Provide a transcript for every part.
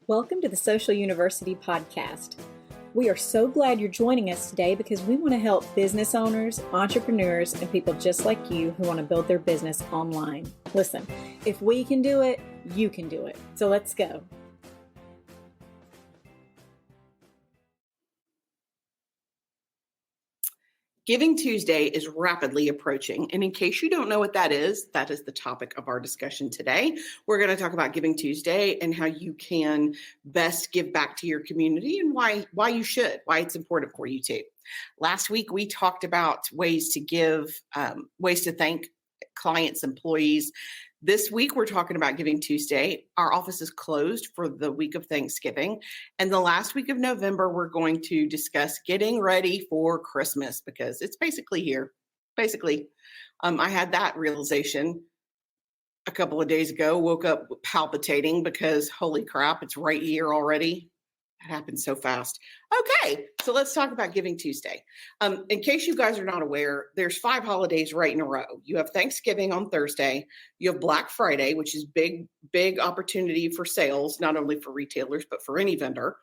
Welcome to the Social University Podcast. We are so glad you're joining us today because we want to help business owners, entrepreneurs, and people just like you who want to build their business online. Listen, if we can do it, you can do it. So let's go. Giving Tuesday is rapidly approaching. And in case you don't know what that is the topic of our discussion today. We're going to talk about Giving Tuesday and how you can best give back to your community and why you should, why it's important for you too. Last week, we talked about ways to give, ways to thank clients, employees. This week, we're talking about Giving Tuesday. Our office is closed for the week of Thanksgiving. And the last week of November, we're going to discuss getting ready for Christmas because it's basically here. I had that realization a couple of days ago, woke up palpitating because holy crap, it's right here already. It happened so fast. Okay, so let's talk about Giving Tuesday. In case you guys are not aware, there's 5 holidays right in a row. You have Thanksgiving on Thursday. You have Black Friday, which is big opportunity for sales, not only for retailers, but for any vendor.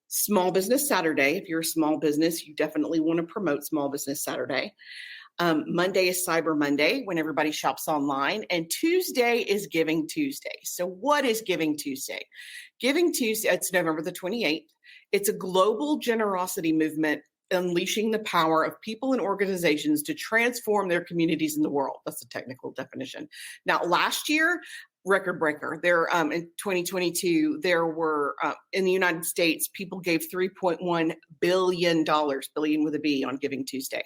Small Business Saturday. If you're a small business, you definitely want to promote Small Business Saturday. Monday is Cyber Monday when everybody shops online, and Tuesday is Giving Tuesday. So what is Giving Tuesday? Giving Tuesday, it's November the 28th. It's a global generosity movement unleashing the power of people and organizations to transform their communities in the world. That's a technical definition. Now, last year, record breaker. There in 2022, there were in the United States, people gave $3.1 billion, billion with a B, on Giving Tuesday.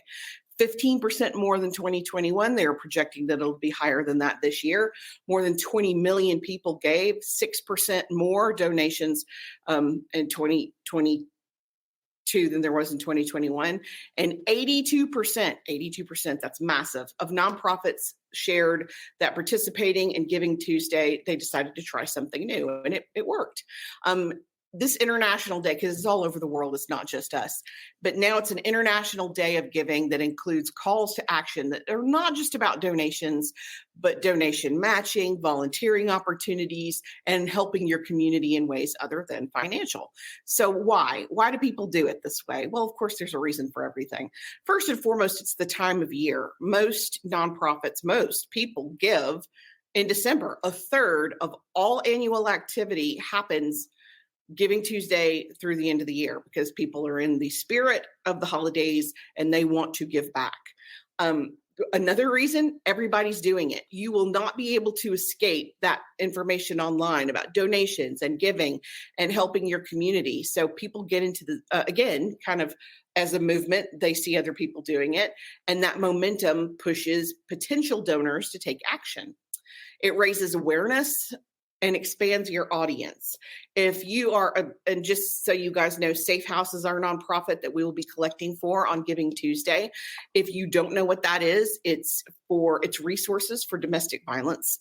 15% more than 2021. They are projecting that it'll be higher than that this year. More than 20 million people gave, 6% more donations in 2022 than there was in 2021. And 82%, that's massive, of nonprofits shared that participating in Giving Tuesday, they decided to try something new, and it worked. This International Day, because it's all over the world, it's not just us, but now it's an International Day of Giving that includes calls to action that are not just about donations, but donation matching, volunteering opportunities, and helping your community in ways other than financial. So why? Why do people do it this way? Well, of course, there's a reason for everything. First and foremost, it's the time of year. Most nonprofits, most people give in December. A third of all annual activity happens Giving Tuesday through the end of the year because people are in the spirit of the holidays and they want to give back. Another reason, everybody's doing it. You will not be able to escape that information online about donations and giving and helping your community. So people get into the, again, kind of as a movement, they see other people doing it, and that momentum pushes potential donors to take action. It raises awareness and expands your audience. If you are, and just so you guys know, Safe House is our nonprofit that we will be collecting for on Giving Tuesday. If you don't know what that is, it's resources for domestic violence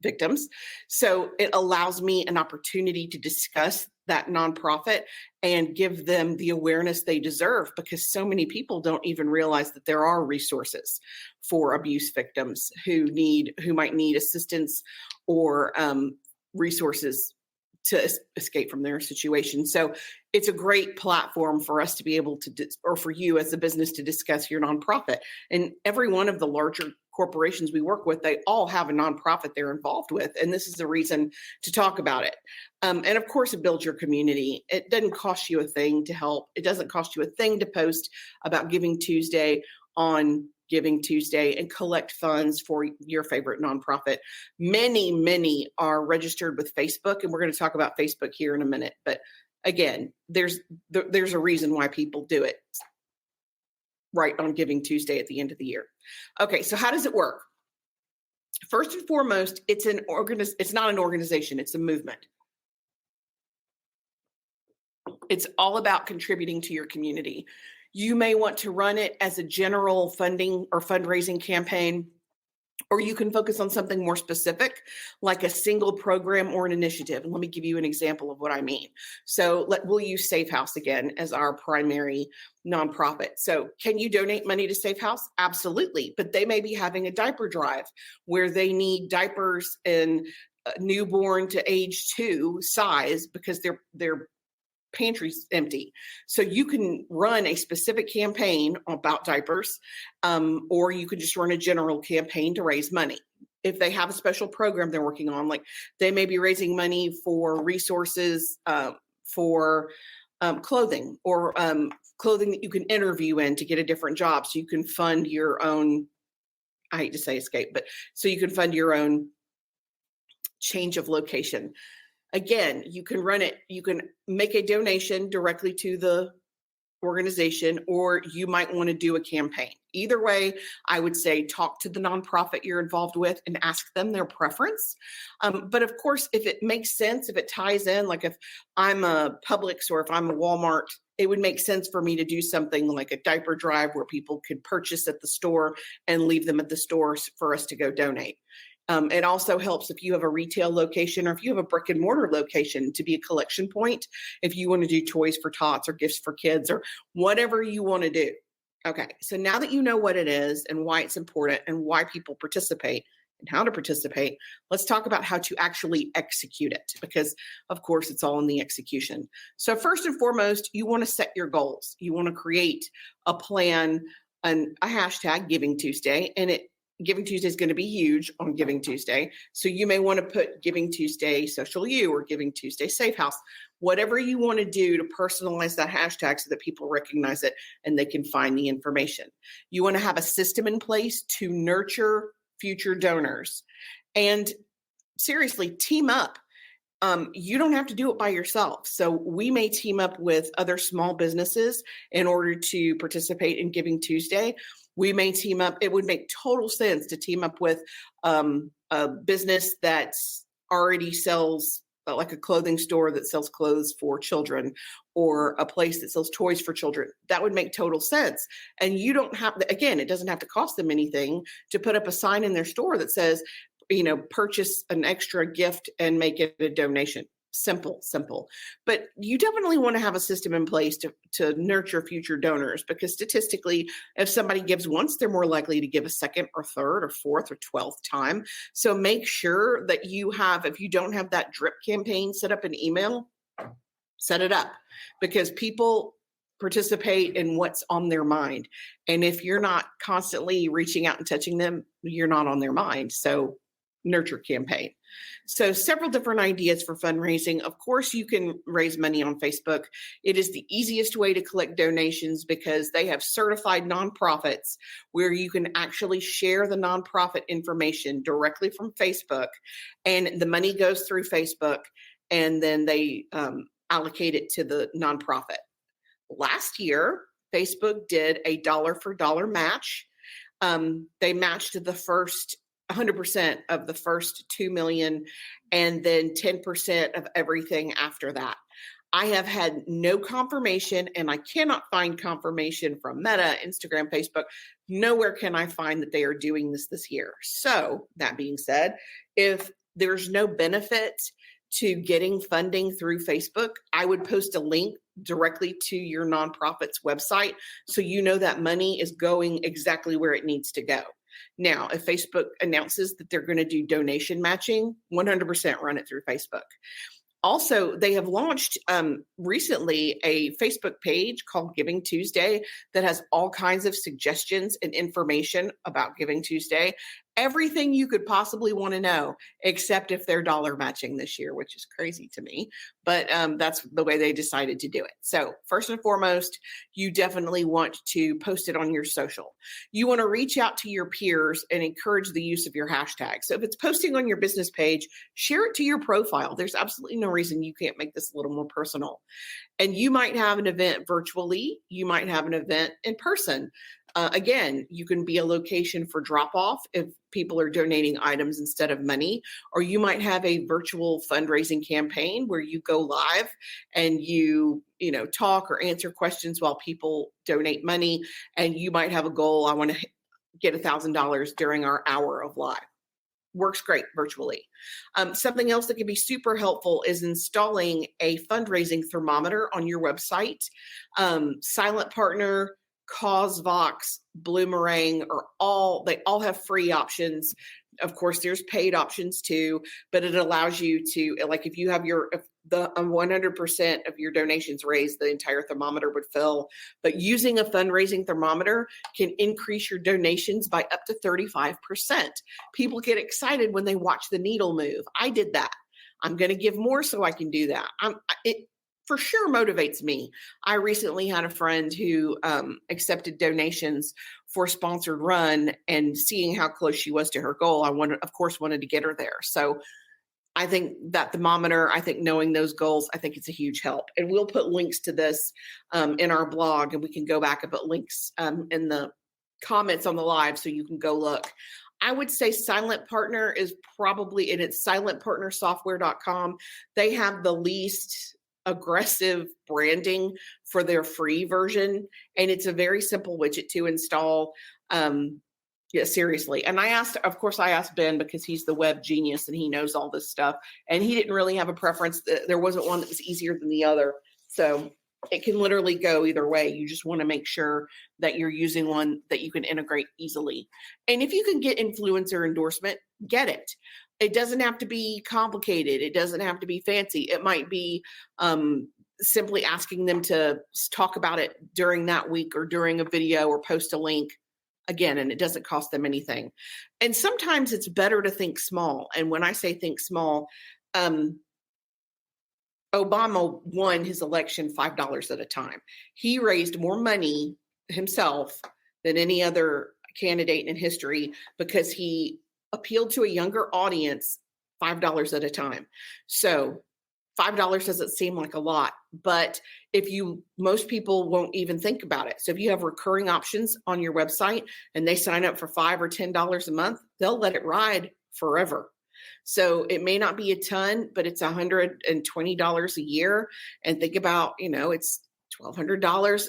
victims. So it allows me an opportunity to discuss that nonprofit and give them the awareness they deserve, because so many people don't even realize that there are resources for abuse victims who might need assistance or resources to escape from their situation. So it's a great platform for us to be able to, or for you as a business to discuss your nonprofit. And every one of the larger corporations we work with, they all have a nonprofit they're involved with. And this is the reason to talk about it. And of course, it builds your community. It doesn't cost you a thing to help. It doesn't cost you a thing to post about Giving Tuesday on Giving Tuesday and collect funds for your favorite nonprofit. Many are registered with Facebook, and we're going to talk about Facebook here in a minute. But again, there's a reason why people do it right on Giving Tuesday at the end of the year. Okay, so how does it work? First and foremost, it's not an organization, it's a movement. It's all about contributing to your community. You may want to run it as a general funding or fundraising campaign, or you can focus on something more specific, like a single program or an initiative. And let me give you an example of what I mean. So we'll use Safe House again as our primary nonprofit. So can you donate money to Safe House? Absolutely. But they may be having a diaper drive where they need diapers and newborn to age 2 size because their pantry's empty. So you can run a specific campaign about diapers, or you could just run a general campaign to raise money. If they have a special program they're working on, like they may be raising money for resources for clothing, or clothing that you can interview in to get a different job, so you can fund your own, I hate to say escape, but so you can fund your own change of location. Again, you can run it, you can make a donation directly to the organization, or you might want to do a campaign. Either way, I would say talk to the nonprofit you're involved with and ask them their preference. But of course, if it makes sense, if it ties in, like if I'm a Publix or if I'm a Walmart, it would make sense for me to do something like a diaper drive where people could purchase at the store and leave them at the stores for us to go donate. It also helps if you have a retail location, or if you have a brick and mortar location, to be a collection point if you want to do toys for tots or gifts for kids or whatever you want to do. Okay, so now that you know what it is and why it's important and why people participate and how to participate, let's talk about how to actually execute it, because of course it's all in the execution. So first and foremost, you want to set your goals. You want to create a plan and a hashtag Giving Tuesday, and Giving Tuesday is going to be huge on Giving Tuesday. So you may want to put Giving Tuesday Social You or Giving Tuesday Safe House, whatever you want to do to personalize that hashtag so that people recognize it and they can find the information. You want to have a system in place to nurture future donors. And seriously, team up. You don't have to do it by yourself. So we may team up with other small businesses in order to participate in Giving Tuesday. We may team up. It would make total sense to team up with a business that already sells, like a clothing store that sells clothes for children, or a place that sells toys for children. That would make total sense. And you don't have, again, it doesn't have to cost them anything to put up a sign in their store that says, purchase an extra gift and make it a donation. Simple. But you definitely want to have a system in place to nurture future donors, because statistically, if somebody gives once, they're more likely to give a second or third or fourth or 12th time. So make sure that you have, if you don't have that drip campaign set up in email, set it up, because people participate in what's on their mind. And if you're not constantly reaching out and touching them, you're not on their mind. So nurture campaign. So several different ideas for fundraising. Of course, you can raise money on Facebook. It is the easiest way to collect donations because they have certified nonprofits where you can actually share the nonprofit information directly from Facebook, and the money goes through Facebook, and then they allocate it to the nonprofit. Last year, Facebook did a dollar for dollar match. They matched the first 100% of the first 2 million, and then 10% of everything after that. I have had no confirmation, and I cannot find confirmation from Meta, Instagram, Facebook. Nowhere can I find that they are doing this year. So that being said, if there's no benefit to getting funding through Facebook, I would post a link directly to your nonprofit's website so you know that money is going exactly where it needs to go. Now, if Facebook announces that they're going to do donation matching, 100% run it through Facebook. Also, they have launched recently a Facebook page called Giving Tuesday that has all kinds of suggestions and information about Giving Tuesday. Everything you could possibly want to know, except if they're dollar matching this year, which is crazy to me. But that's the way they decided to do it. So first and foremost, you definitely want to post it on your social. You want to reach out to your peers and encourage the use of your hashtag. So if it's posting on your business page, share it to your profile. There's absolutely no reason you can't make this a little more personal. And you might have an event virtually. You might have an event in person. Again, you can be a location for drop-off if people are donating items instead of money, or you might have a virtual fundraising campaign where you go live and you talk or answer questions while people donate money, and you might have a goal, I want to get $1,000 during our hour of live. Works great virtually. Something else that can be super helpful is installing a fundraising thermometer on your website. Silent Partner, CauseVox, Bloomerang they all have free options. Of course, there's paid options too, but it allows you to, like, if you have if the 100% of your donations raised, the entire thermometer would fill. But using a fundraising thermometer can increase your donations by up to 35%. People get excited when they watch the needle move. I did that. I'm going to give more so I can do that. It for sure motivates me. I recently had a friend who accepted donations for a sponsored run, and seeing how close she was to her goal, I wanted to get her there. So I think that thermometer, I think knowing those goals, I think it's a huge help. And we'll put links to this in our blog, and we can go back and put links in the comments on the live so you can go look. I would say Silent Partner is probably, and it's silentpartnersoftware.com. They have the least aggressive branding for their free version, and it's a very simple widget to install. Yeah, seriously. And I asked Ben, because he's the web genius and he knows all this stuff, and he didn't really have a preference. There wasn't one that was easier than the other. So it can literally go either way. You just want to make sure that you're using one that you can integrate easily. And if you can get influencer endorsement, get it. It doesn't have to be complicated. It doesn't have to be fancy. It might be simply asking them to talk about it during that week or during a video or post a link. Again, and it doesn't cost them anything. And sometimes it's better to think small. And when I say think small, Obama won his election $5 at a time. He raised more money himself than any other candidate in history because he appealed to a younger audience $5 at a time. So $5 doesn't seem like a lot, but most people won't even think about it. So if you have recurring options on your website and they sign up for $5 or $10 a month, they'll let it ride forever. So it may not be a ton, but it's $120 a year. And think about, it's $1,200.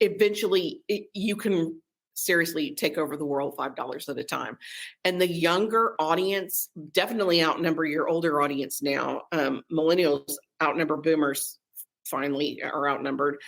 Eventually you can seriously take over the world $5 at a time. And the younger audience definitely outnumber your older audience now. Millennials outnumber boomers, finally are outnumbered,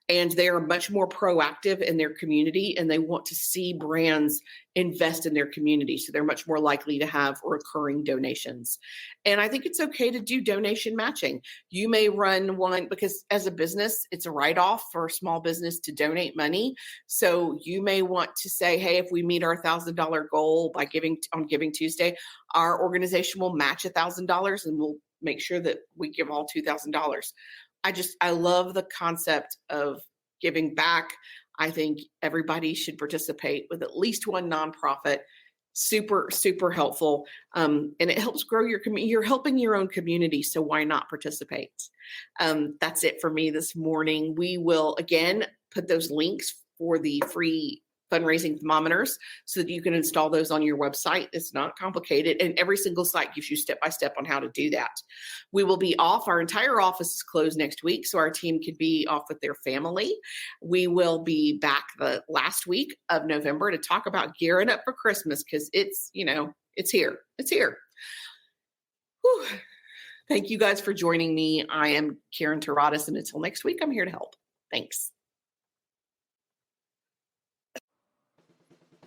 and they are much more proactive in their community, and they want to see brands invest in their community. So they're much more likely to have recurring donations. And I think it's okay to do donation matching. You may run one because as a business, it's a write-off for a small business to donate money. So you may want to say, hey, if we meet our $1,000 goal by Giving Tuesday, our organization will match $1,000 and we'll make sure that we give all $2,000. I love the concept of giving back. I think everybody should participate with at least one nonprofit. Super, super helpful. And it helps grow your community. You're helping your own community, so why not participate? That's it for me this morning. We will, again, put those links for the free fundraising thermometers so that you can install those on your website. It's not complicated, and every single site gives you step-by-step on how to do that. We will be off. Our entire office is closed next week, so our team could be off with their family. We will be back the last week of November to talk about gearing up for Christmas, because it's here. It's here. Whew. Thank you guys for joining me. I am Karen Taradas, and until next week, I'm here to help. Thanks.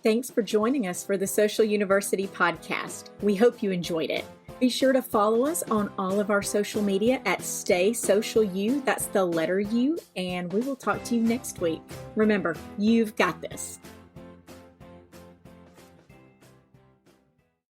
Thanks for joining us for the Social University podcast. We hope you enjoyed it. Be sure to follow us on all of our social media at Stay Social U. That's the letter U, and we will talk to you next week. Remember, you've got this.